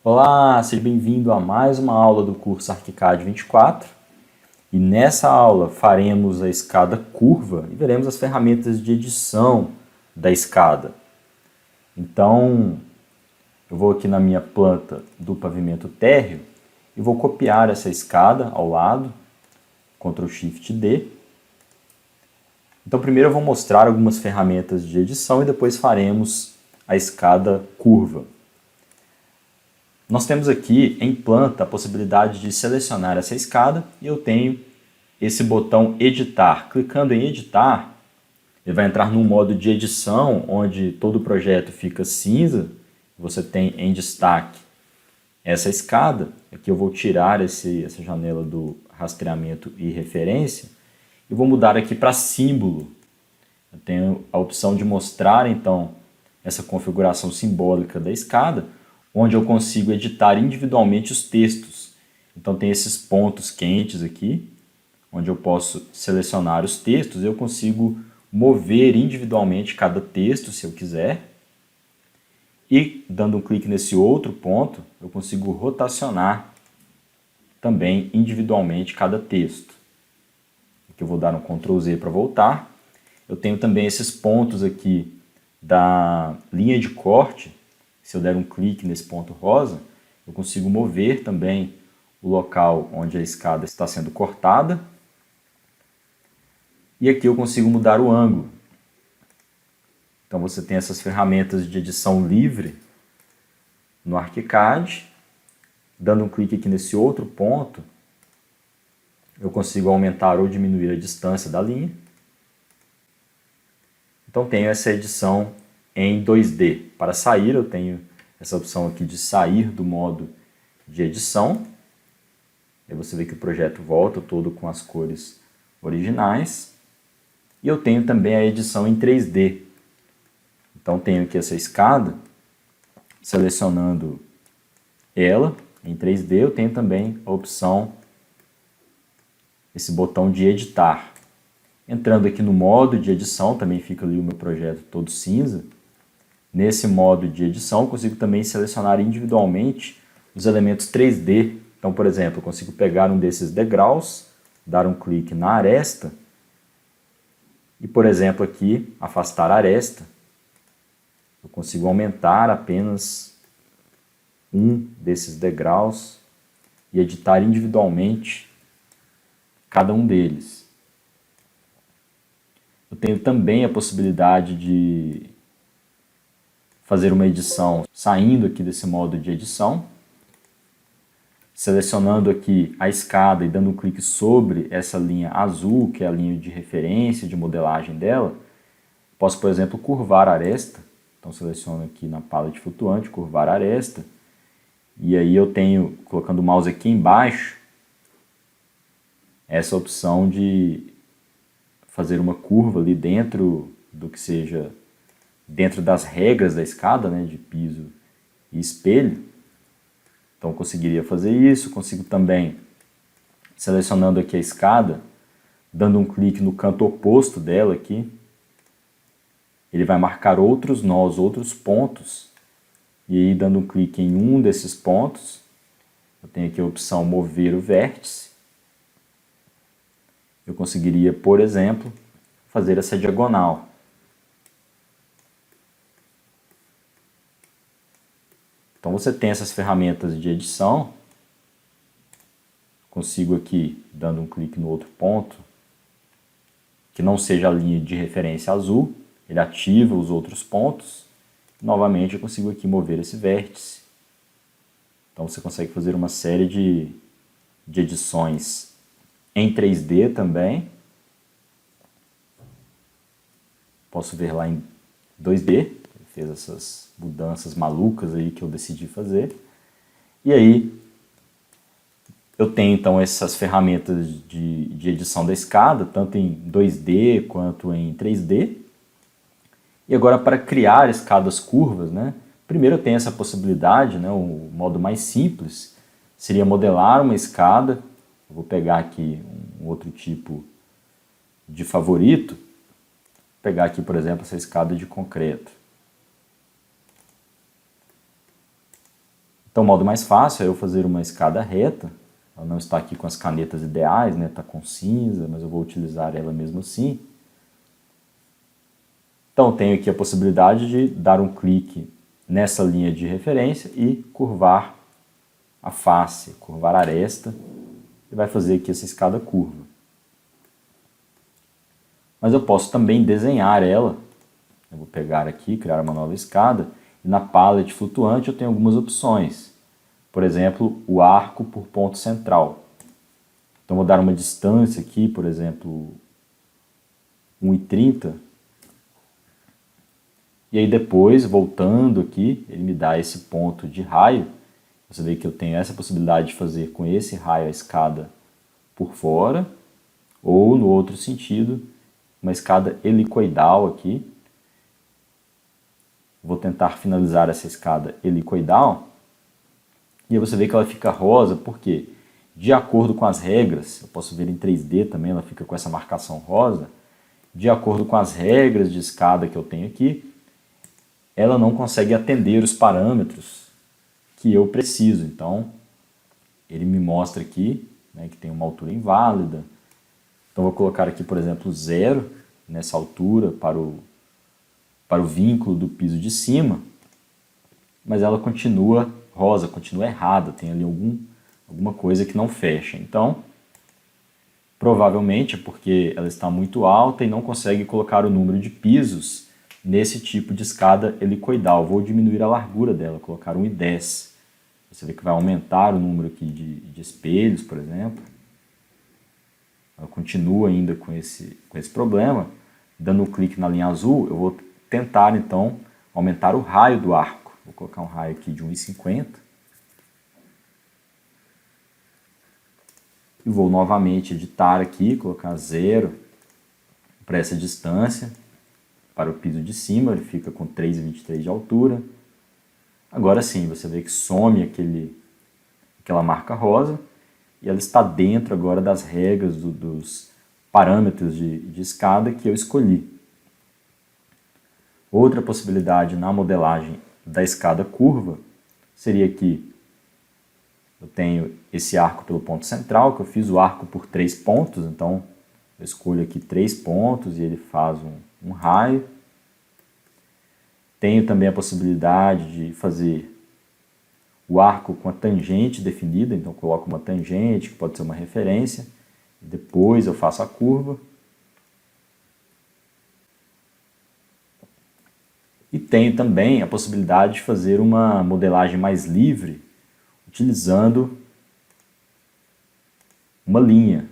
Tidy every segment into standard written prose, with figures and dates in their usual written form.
Olá, seja bem-vindo a mais uma aula do curso ArchiCAD 24. E nessa aula faremos a escada curva e veremos as ferramentas de edição da escada. Então, eu vou aqui na minha planta do pavimento térreo e vou copiar essa escada ao lado, Ctrl Shift D. Então, primeiro eu vou mostrar algumas ferramentas de edição e depois faremos a escada curva. Nós temos aqui em planta a possibilidade de selecionar essa escada e eu tenho esse botão editar. Clicando em editar, ele vai entrar num modo de edição onde todo o projeto fica cinza. Você tem em destaque essa escada. Aqui eu vou tirar essa janela do rastreamento e referência e vou mudar aqui para símbolo. Eu tenho a opção de mostrar então essa configuração simbólica da escada, onde eu consigo editar individualmente os textos. Então tem esses pontos quentes aqui, onde eu posso selecionar os textos, eu consigo mover individualmente cada texto, se eu quiser. E dando um clique nesse outro ponto, eu consigo rotacionar também individualmente cada texto. Aqui eu vou dar um Ctrl Z para voltar. Eu tenho também esses pontos aqui da linha de corte. Se eu der um clique nesse ponto rosa, eu consigo mover também o local onde a escada está sendo cortada. E aqui eu consigo mudar o ângulo. Então você tem essas ferramentas de edição livre no ArchiCAD. Dando um clique aqui nesse outro ponto, eu consigo aumentar ou diminuir a distância da linha. Então tenho essa edição em 2D. Para sair, eu tenho essa opção aqui de sair do modo de edição. Aí você vê que o projeto volta todo com as cores originais. E eu tenho também a edição em 3D. Então tenho aqui essa escada, selecionando ela em 3D, eu tenho também a opção, esse botão de editar. Entrando aqui no modo de edição, também fica ali o meu projeto todo cinza. Nesse modo de edição, eu consigo também selecionar individualmente os elementos 3D. Então, por exemplo, eu consigo pegar um desses degraus, dar um clique na aresta e, por exemplo, aqui, afastar a aresta. Eu consigo aumentar apenas um desses degraus e editar individualmente cada um deles. Eu tenho também a possibilidade de fazer uma edição saindo aqui desse modo de edição, selecionando aqui a escada e dando um clique sobre essa linha azul, que é a linha de referência, de modelagem dela. Posso, por exemplo, curvar a aresta. Então seleciono aqui na palette flutuante, curvar a aresta. E aí eu tenho, colocando o mouse aqui embaixo, essa opção de fazer uma curva ali dentro do que seja, dentro das regras da escada, né, de piso e espelho. Então eu conseguiria fazer isso, consigo também, selecionando aqui a escada, dando um clique no canto oposto dela aqui, ele vai marcar outros nós, outros pontos, e aí dando um clique em um desses pontos, eu tenho aqui a opção mover o vértice. Eu conseguiria, por exemplo, fazer essa diagonal. Então você tem essas ferramentas de edição. Consigo aqui, dando um clique no outro ponto, que não seja a linha de referência azul, ele ativa os outros pontos. Novamente eu consigo aqui mover esse vértice. Então você consegue fazer uma série de edições em 3D também. Posso ver lá em 2D, ele fez essas mudanças malucas aí que eu decidi fazer. E aí eu tenho então essas ferramentas de edição da escada, tanto em 2D quanto em 3D. E agora para criar escadas curvas, né? Primeiro eu tenho essa possibilidade, né? O modo mais simples seria modelar uma escada. Eu vou pegar aqui um outro tipo de favorito. Vou pegar aqui, por exemplo, essa escada de concreto. Então o modo mais fácil é eu fazer uma escada reta. Ela não está aqui com as canetas ideais, né? Está com cinza, mas eu vou utilizar ela mesmo assim. Então eu tenho aqui a possibilidade de dar um clique nessa linha de referência e curvar a face, curvar a aresta, e vai fazer aqui essa escada curva. Mas eu posso também desenhar ela. Eu vou pegar aqui, criar uma nova escada, e na palette flutuante eu tenho algumas opções. Por exemplo, o arco por ponto central. Então vou dar uma distância aqui, por exemplo, 1,30. E aí depois, voltando aqui, ele me dá esse ponto de raio. Você vê que eu tenho essa possibilidade de fazer com esse raio a escada por fora, ou no outro sentido, uma escada helicoidal aqui. Vou tentar finalizar essa escada helicoidal. E aí você vê que ela fica rosa, porque de acordo com as regras, eu posso ver em 3D também, ela fica com essa marcação rosa, de acordo com as regras de escada que eu tenho aqui, ela não consegue atender os parâmetros que eu preciso. Então, ele me mostra aqui, né, que tem uma altura inválida. Então, vou colocar aqui, por exemplo, 0 nessa altura para o vínculo do piso de cima, mas ela continua rosa, continua errada, tem ali alguma coisa que não fecha. Então, provavelmente é porque ela está muito alta e não consegue colocar o número de pisos nesse tipo de escada helicoidal. Vou diminuir a largura dela, colocar 1,10. Você vê que vai aumentar o número aqui de espelhos, por exemplo. Ela continua ainda com esse problema. Dando um clique na linha azul, eu vou tentar então aumentar o raio do arco. Vou colocar um raio aqui de 1,50. E vou novamente editar aqui, colocar 0 para essa distância. Para o piso de cima, ele fica com 3,23 de altura. Agora sim, você vê que some aquela marca rosa e ela está dentro agora das regras dos parâmetros de escada que eu escolhi. Outra possibilidade na modelagem da escada curva seria que eu tenho esse arco pelo ponto central, que eu fiz o arco por 3 pontos, então eu escolho aqui 3 pontos e ele faz um raio. Tenho também a possibilidade de fazer o arco com a tangente definida, então eu coloco uma tangente, que pode ser uma referência, depois eu faço a curva. E tenho também a possibilidade de fazer uma modelagem mais livre, utilizando uma linha.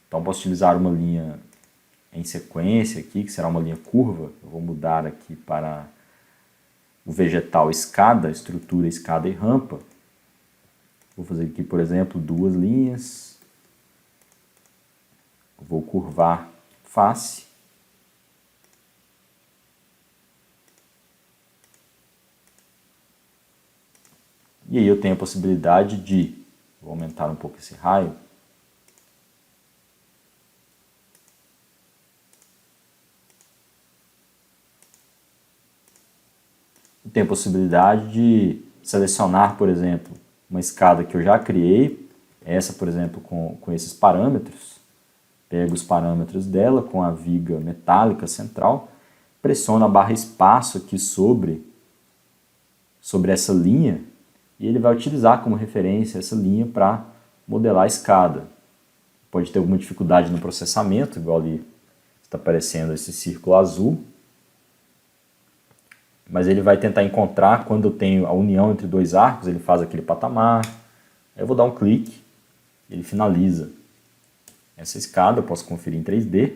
Então posso utilizar uma linha em sequência aqui, que será uma linha curva. Eu vou mudar aqui para o vegetal escada, estrutura escada e rampa. Vou fazer aqui, por exemplo, 2 linhas. Vou curvar face. E aí eu tenho a possibilidade de, vou aumentar um pouco esse raio, tenho a possibilidade de selecionar, por exemplo, uma escada que eu já criei, essa, por exemplo, com esses parâmetros. Pego os parâmetros dela com a viga metálica central, pressiono a barra espaço aqui sobre essa linha e ele vai utilizar como referência essa linha para modelar a escada. Pode ter alguma dificuldade no processamento, igual ali está aparecendo esse círculo azul, mas ele vai tentar encontrar quando eu tenho a união entre 2 arcos, ele faz aquele patamar. Aí eu vou dar um clique, ele finaliza essa escada, eu posso conferir em 3D.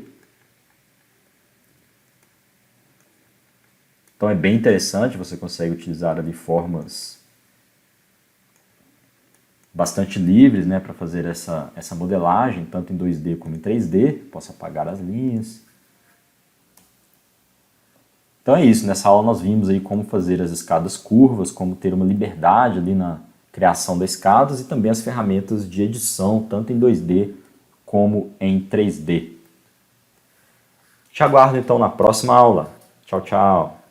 Então é bem interessante, você consegue utilizar ali formas bastante livres, né, para fazer essa modelagem, tanto em 2D como em 3D. Posso apagar as linhas. Então é isso, nessa aula nós vimos aí como fazer as escadas curvas, como ter uma liberdade ali na criação das escadas e também as ferramentas de edição, tanto em 2D como em 3D. Te aguardo então na próxima aula. Tchau, tchau!